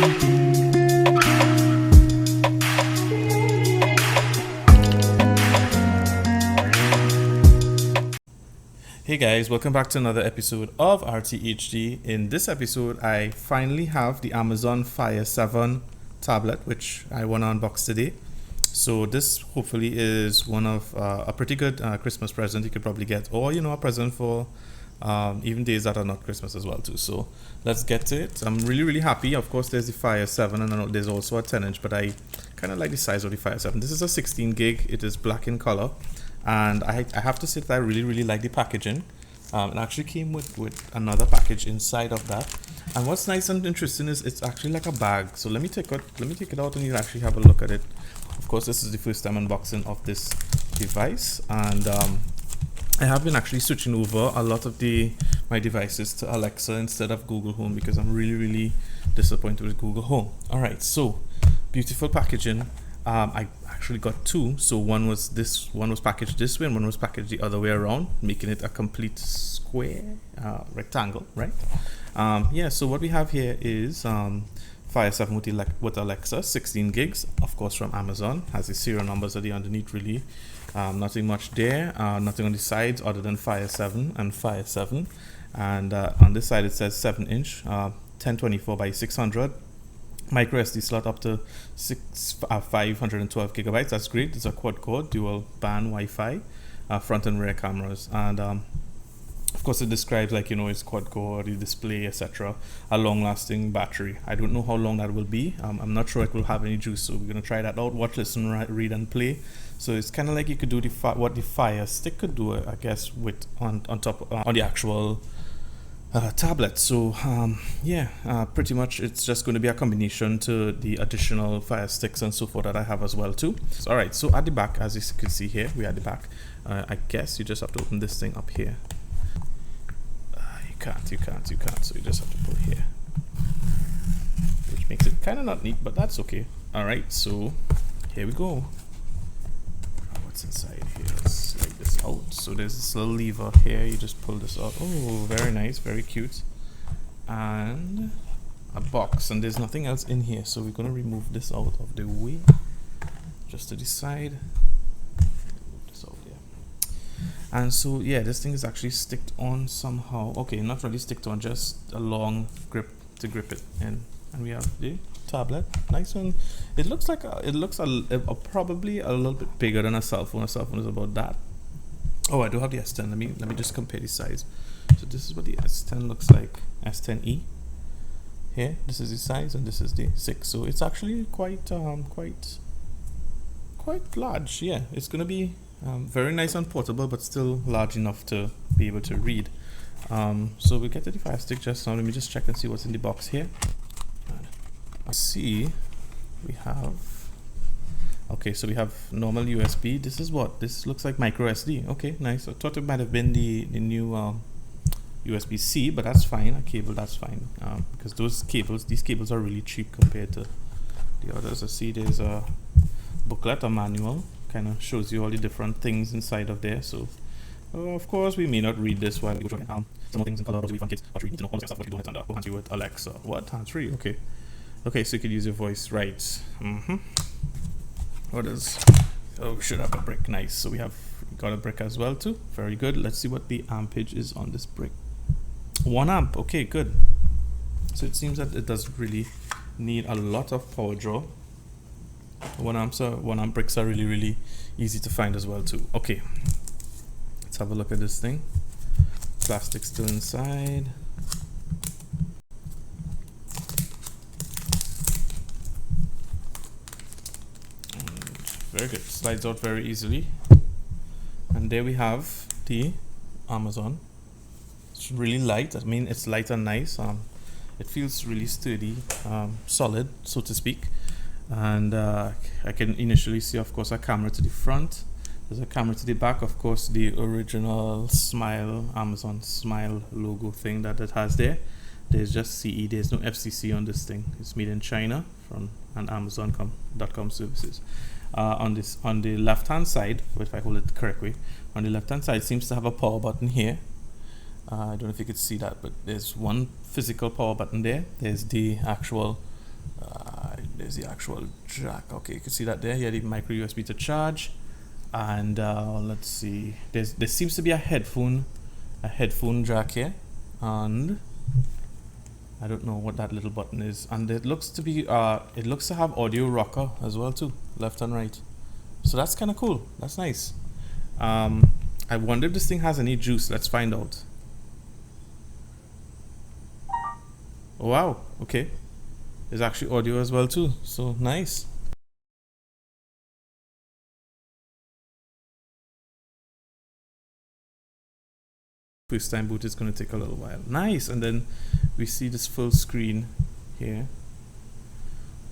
Hey guys, welcome back to another episode of RTHD. In this episode, I finally have the Amazon Fire 7 tablet, which I want to unbox today. So this hopefully is one of a pretty good Christmas present you could probably get, or a present for even days that are not Christmas as well too. So let's get to it. I'm really happy. Of course, there's the Fire 7 and I know there's also a 10-inch, but I kind of like the size of the Fire 7. This is a 16 gig. It is black in color. And I have to say that I really like the packaging. It actually came with another package inside of that. And what's nice and interesting is it's actually like a bag. So let me take it out and you can actually have a look at it. Of course, this is the first time unboxing of this device, and I have been actually switching over a lot of my devices to Alexa instead of Google Home because I'm really disappointed with Google Home. All right, so beautiful packaging. I actually got two. So one was packaged this way and one was packaged the other way around, making it a complete square rectangle, right? So what we have here is Fire 7 with Alexa, 16 gigs, of course, from Amazon. Has the serial numbers at the underneath, really. Nothing much there, nothing on the sides other than Fire 7 and Fire 7. And on this side it says 7-inch, 1024 by 600. Micro SD slot up to 512 gigabytes. That's great. It's a quad core dual band Wi-Fi, front and rear cameras, and of course it describes it's quad core, the display, etc. A long-lasting battery. I don't know how long that will be. I'm not sure it will have any juice, so we're gonna try that out. Watch, listen, read, and play. So it's kind of like you could do what the Fire Stick could do, I guess, with on top on the actual tablet. So pretty much it's just going to be a combination to the additional Fire Sticks and so forth that I have as well too. So, all right, so at the back, as you can see here, we're at the back. I guess you just have to open this thing up here. You can't, so you just have to pull here, which makes it kind of not neat, but that's okay. All right, so here we go. What's inside here? Let's slide this out. So there's this little lever here. You just pull this out. Oh, very nice, very cute. And a box, and there's nothing else in here. So we're gonna remove this out of the way, just to the side. Move this out there. And so yeah, this thing is actually sticked on somehow. Okay, not really sticked on, just a long grip to grip it in. And we have the tablet, nice one. It looks probably a little bit bigger than a cell phone. A cell phone is about that. Oh, I do have the S10. Let me just compare the size. So this is what the S10 looks like. S10e. Here, this is the size, and this is the 6. So it's actually quite large. Yeah, it's gonna be very nice and portable, but still large enough to be able to read. So we'll get to the Fire Stick just now. Let me just check and see what's in the box here. See, we have so we have normal USB. This looks like micro SD. Okay, nice. I thought it might have been the new USB-C, but that's fine. A cable, that's fine, because these cables are really cheap compared to the others. I see there's a booklet, a manual, kind of shows you all the different things inside of there. So of course we may not read this while we go through some things in color, probably fun kids, but you need to know all the stuff what you do on it. Go hands with Alexa. What? Hands free? Okay, so you could use your voice, right? What is? Oh, should have a brick. Nice. So we got a brick as well too. Very good. Let's see what the ampage is on this brick. 1 amp. Okay, good. So it seems that it doesn't really need a lot of power draw. 1 amp bricks are really easy to find as well too. Okay, let's have a look at this thing. Plastic still inside. Very good. Slides out very easily. And there we have the Amazon. It's really light. It's light and nice. It feels really sturdy, solid, so to speak. And I can initially see, of course, a camera to the front. There's a camera to the back. Of course, the original Amazon Smile logo thing that it has there. There's just CE. There's no FCC on this thing. It's made in China from an Amazon.com services. On the left hand side, if I hold it the correct way, on the left hand side seems to have a power button here. I don't know if you could see that, but there's one physical power button there. There's the actual there's the actual jack. Okay, you can see that there. Here, the micro USB to charge. And let's see. There seems to be a headphone jack here, and I don't know what that little button is. And it looks to be it looks to have audio rocker as well too, left and right. So that's kind of cool. That's nice. I wonder if this thing has any juice. Let's find out. Oh, wow. Okay. There's actually audio as well too. So nice. First time boot is going to take a little while. Nice. And then we see this full screen here.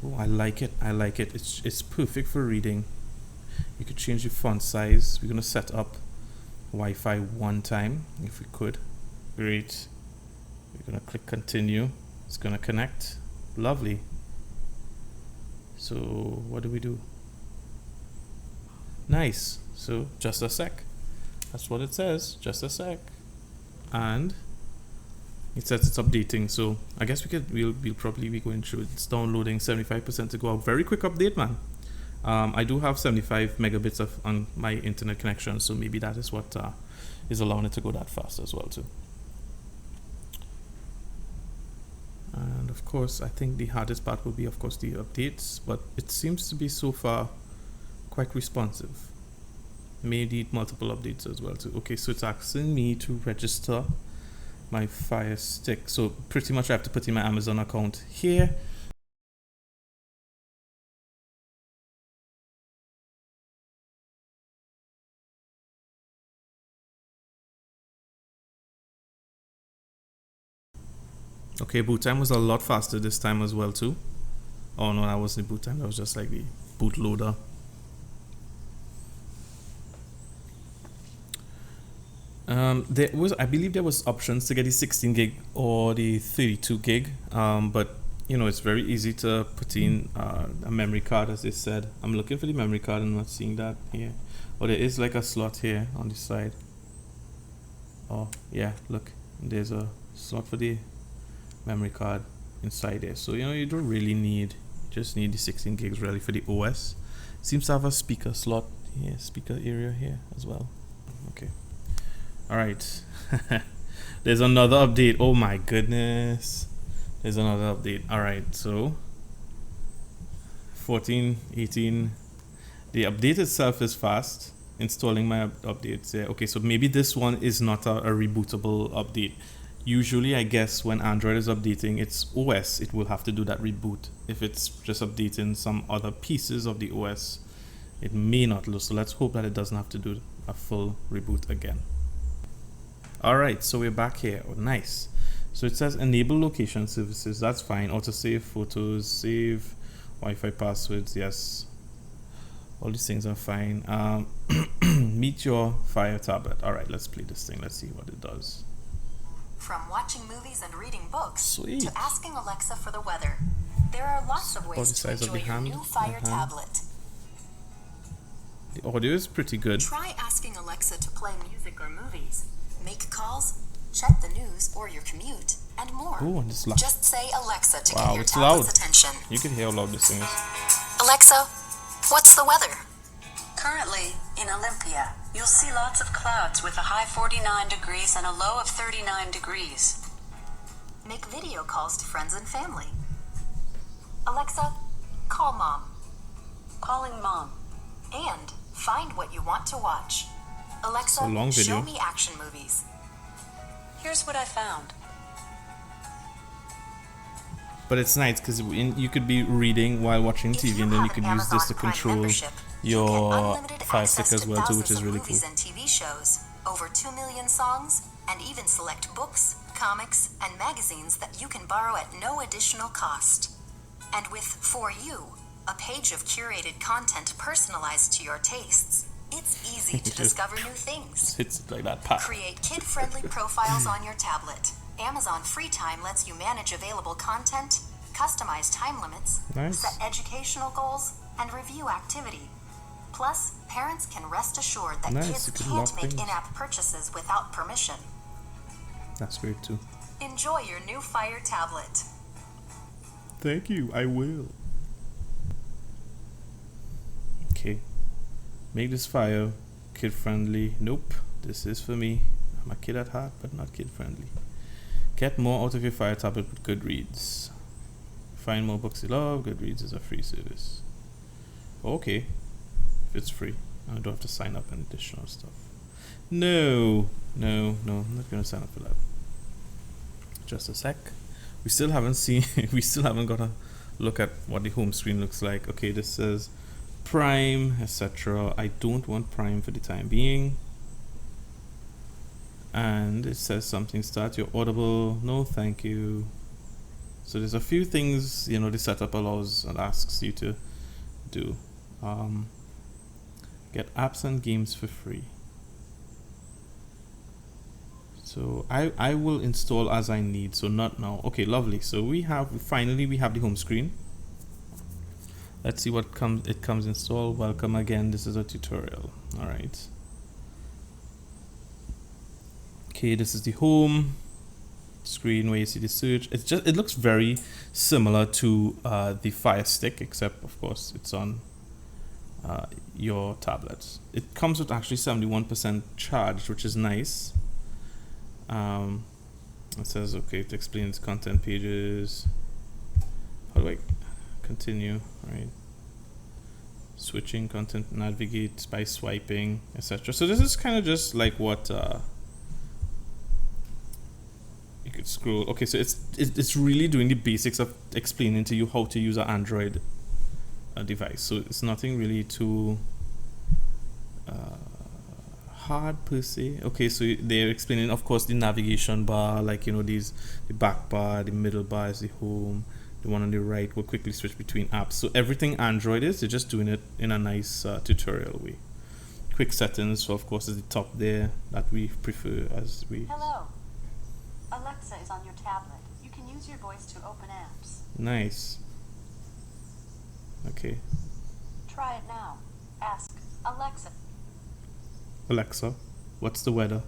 Oh, I like it. I like it. It's perfect for reading. You could change the font size. We're going to set up Wi-Fi one time if we could. Great. We're going to click continue. It's going to connect. Lovely. So what do we do? Nice. So just a sec. That's what it says. Just a sec. And it says it's updating. So I guess we'll probably be going through it. It's downloading 75% to go out. Very quick update, man. I do have 75 megabits on my internet connection, so maybe that is what is allowing it to go that fast as well too. And of course, I think the hardest part will be, of course, the updates, but it seems to be so far quite responsive. May need multiple updates as well too. Okay, so it's asking me to register my Fire Stick. So pretty much I have to put in my Amazon account here. Okay, boot time was a lot faster this time as well too. Oh no, that wasn't the boot time, that was just like the bootloader. I believe there was options to get the 16 gig or the 32 gig, but you know, it's very easy to put in a memory card, as they said. I'm looking for the memory card and not seeing that here. Oh, there is like a slot here on the side. Oh yeah, look, there's a slot for the memory card inside there. So you know, you don't really need, just need the 16 gigs really for the OS. Seems to have a speaker slot here, speaker area here as well. Okay. All right. There's another update. Oh my goodness. There's another update. All right. So 14, 18. The update itself is fast. Installing my updates there. Okay, so maybe this one is not a rebootable update. Usually, I guess when Android is updating its OS, it will have to do that reboot. If it's just updating some other pieces of the OS, it may not. So let's hope that it doesn't have to do a full reboot again. Alright, so we're back here. Oh, nice. So it says enable location services. That's fine. Autosave photos, save Wi-Fi passwords. Yes. All these things are fine. Meet your Fire tablet. Alright, let's play this thing. Let's see what it does. From watching movies and reading books Sweet. to asking Alexa for the weather, there are lots of ways to enjoy your new Fire tablet. The audio is pretty good. Try asking Alexa to play music or movies, make calls, check the news or your commute, and more. Ooh, and it's loud. Just say Alexa to get your it's tablet's loud. attention. You can hear how loud this thing is. Alexa, what's the weather? Currently, in Olympia, you'll see lots of clouds with a high 49 degrees and a low of 39 degrees. Make video calls to friends and family. Alexa, call Mom. Calling Mom. And find what you want to watch. Alexa, It's a long video. show me action movies. Here's what I found. But it's nice because you could be reading while watching TV, and then you could use this to control your Fire Stick as well too, which is really cool. And TV shows, over 2 million songs, and even select books, comics, and magazines that you can borrow at no additional cost. And with For You, a page of curated content personalized to your tastes, it's easy to discover new things. It's like that path. Create kid-friendly profiles on your tablet. Amazon Free Time lets you manage available content, customize time limits, Nice. set educational goals, and review activity. Plus, parents can rest assured that Nice, kids you can can't lock make things. in-app purchases without permission. That's great too. Enjoy your new Fire tablet. Thank you. I will. Okay. Make this file kid friendly. Nope. This is for me. I'm a kid at heart, but not kid friendly. Get more out of your Fire tablet with Goodreads. Find more books you love. Goodreads is a free service. Okay. If it's free, I don't have to sign up and additional stuff. No, I'm not gonna sign up for that. Just a sec. We still haven't got a look at what the home screen looks like. Okay, this says Prime, etc. I don't want Prime for the time being. And it says something, start your Audible. No, thank you. So there's a few things, the setup allows and asks you to do. Get apps and games for free. So I will install as I need, so not now. Okay, lovely. So finally we have the home screen. Let's see what it comes installed. Welcome again. This is a tutorial. All right. Okay, this is the home screen where you see the search. It looks very similar to the Fire Stick, except of course it's on your tablet. It comes with actually 71% charged, which is nice. It says, okay, it explains content pages. How do I continue? Right. Switching content, navigate by swiping, etc. So this is kind of just like what you could scroll. Okay, so it's really doing the basics of explaining to you how to use an Android device. So it's nothing really too hard per se. Okay, so they're explaining, of course, the navigation bar, like the back bar, the middle bar is the home, the one on the right will quickly switch between apps. So everything Android is, they're just doing it in a nice tutorial way. Quick settings, so of course is the top there that we prefer as we. Hello, Alexa is on your tablet. You can use your voice to open apps. Nice. Okay. Try it now. Ask Alexa, what's the weather?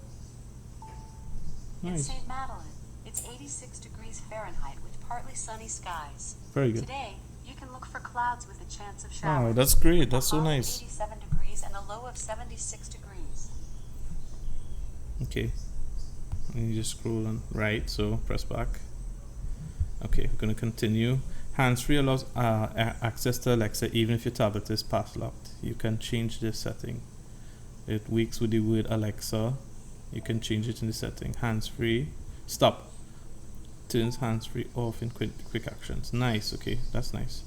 In Nice. St. Madeleine, it's 86 degrees Fahrenheit with partly sunny skies. Very good. Today, you can look for clouds with a chance of showers. Oh, that's great. That's A so high of nice. 87 degrees and a low of 76 degrees. Okay. And you just scroll on right, so press back. Okay, we're going to continue. Hands-free allows access to Alexa even if your tablet is pass-locked. You can change this setting. It works with the word Alexa. You can change it in the setting. Hands-free. Stop. Turns hands-free off in quick actions. Nice. Okay, that's nice.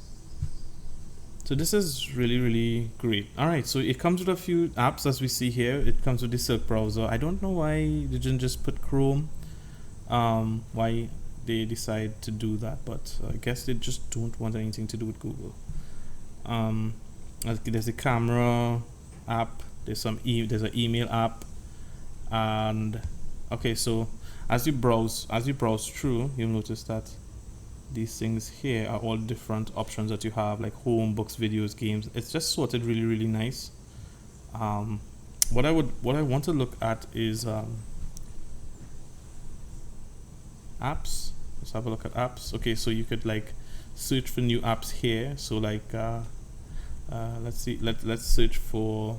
So this is really, really great. Alright, so it comes with a few apps as we see here. It comes with the Silk browser. I don't know why they didn't just put Chrome. Why they decide to do that, but I guess they just don't want anything to do with Google. There's a camera app. There's an email app, and okay, so as you browse through, you'll notice that these things here are all different options that you have, like home, books, videos, games. It's just sorted really, really nice. What I want to look at is apps. Let's have a look at apps. Okay, so you could like search for new apps here. So like let's see, let's search for,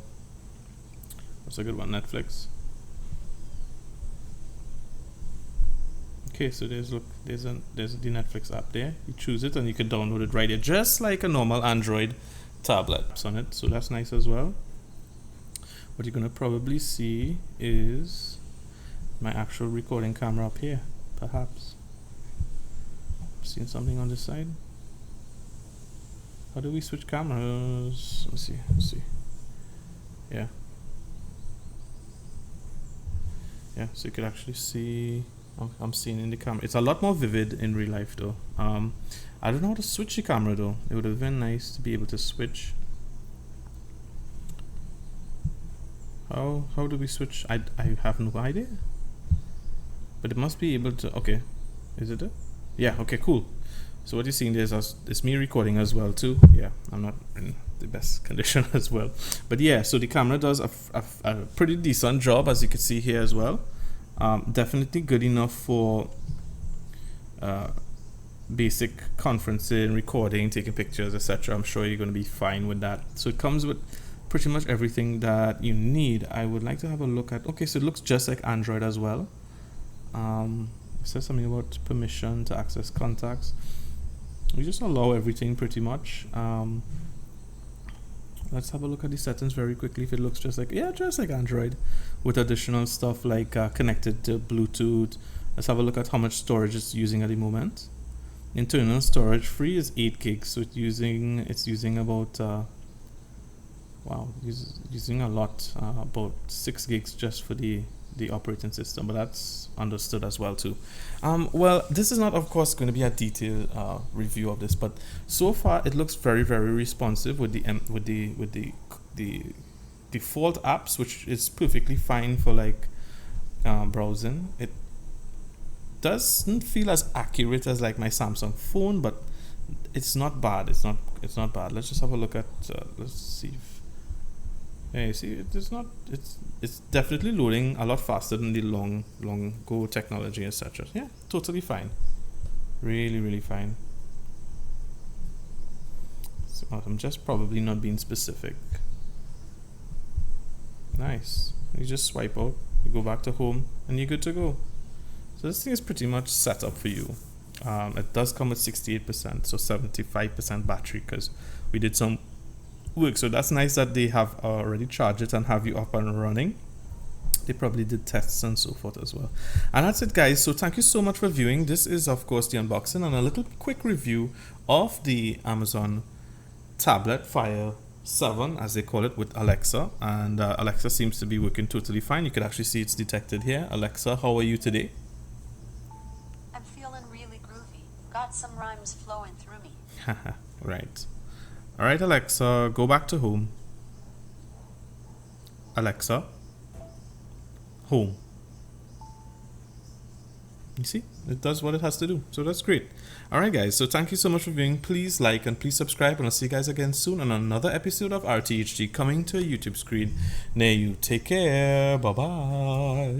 what's a good one? Netflix. Okay, so there's the Netflix app there. You choose it and you can download it right there, just like a normal Android tablet on it. So that's nice as well. What you're gonna probably see is my actual recording camera up here, perhaps. Seen something on this side. How do we switch cameras? Let's see. Yeah, so you could actually see. I'm seeing in the camera. It's a lot more vivid in real life though. I don't know how to switch the camera though. It would have been nice to be able to switch. How do we switch? I have no idea. But it must be able to. Okay, is it? Yeah. Okay. Cool. So what you're seeing there is me recording as well too. Yeah, I'm not in the best condition as well. But yeah, so the camera does a pretty decent job, as you can see here as well. Definitely good enough for basic conferencing, recording, taking pictures, etc. I'm sure you're going to be fine with that. So it comes with pretty much everything that you need. I would like to have a look at, okay, so it looks just like Android as well. It says something about permission to access contacts. We just allow everything pretty much. Let's have a look at the settings very quickly. If it looks just like, yeah, just like Android, with additional stuff like connected to Bluetooth. Let's have a look at how much storage it's using at the moment. Internal storage free is 8 gigs, so it's using about using a lot, about 6 gigs just for the operating system, but that's understood as well too. Well, this is not, of course, going to be a detailed review of this, but so far it looks very, very responsive with the default apps, which is perfectly fine for like browsing. It doesn't feel as accurate as like my Samsung phone, but it's not bad. It's not bad. Let's just have a look at let's see if, yeah, you see, it's definitely loading a lot faster than the long go technology, etc. Yeah, totally fine. Really, really fine. So I'm just probably not being specific. Nice. You just swipe out, you go back to home, and you're good to go. So this thing is pretty much set up for you. It does come with 68%, so 75% battery, because we did some work. So that's nice that they have already charged it and have you up and running. They probably did tests and so forth as well. And that's it, guys. So thank you so much for viewing. This is, of course, the unboxing and a little quick review of the Amazon tablet Fire 7, as they call it, with Alexa. And Alexa seems to be working totally fine. You can actually see it's detected here. Alexa, how are you today? I'm feeling really groovy. Got some rhymes flowing through me. Right. All right, Alexa, go back to home. Alexa, home. You see, it does what it has to do. So that's great. All right, guys. So thank you so much for viewing. Please like and please subscribe. And I'll see you guys again soon on another episode of RTHD coming to a YouTube screen near you. Take care. Bye-bye.